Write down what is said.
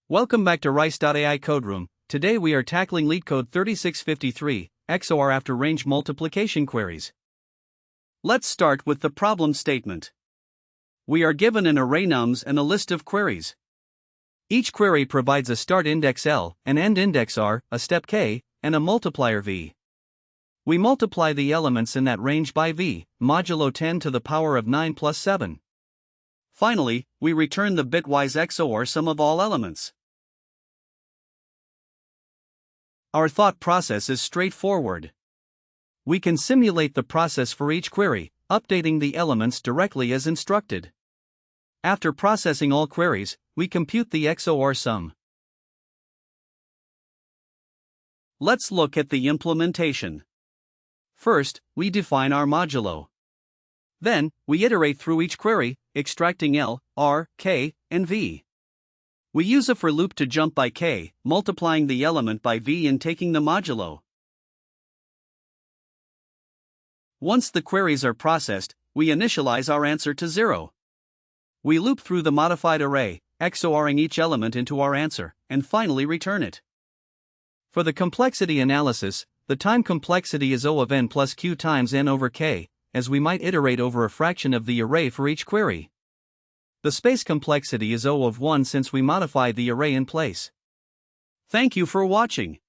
Welcome back to Rice.AI Code Room. Today we are tackling LeetCode 3653, XOR after range multiplication queries. Let's start with the problem statement. We are given an array nums and a list of queries. Each query provides a start index L, an end index R, a step K, and a multiplier V. We multiply the elements in that range by V, modulo 10 to the power of 9 plus 7. Finally, we return the bitwise XOR sum of all elements. Our thought process is straightforward. We can simulate the process for each query, updating the elements directly as instructed. After processing all queries, we compute the XOR sum. Let's look at the implementation. First, we define our modulo. Then, we iterate through each query, extracting L, R, K, and V. We use a for loop to jump by K, multiplying the element by V and taking the modulo. Once the queries are processed, we initialize our answer to 0. We loop through the modified array, XORing each element into our answer, and finally return it. For the complexity analysis, the time complexity is O of n plus q times n over k, as we might iterate over a fraction of the array for each query. The space complexity is O of 1 since we modify the array in place. Thank you for watching.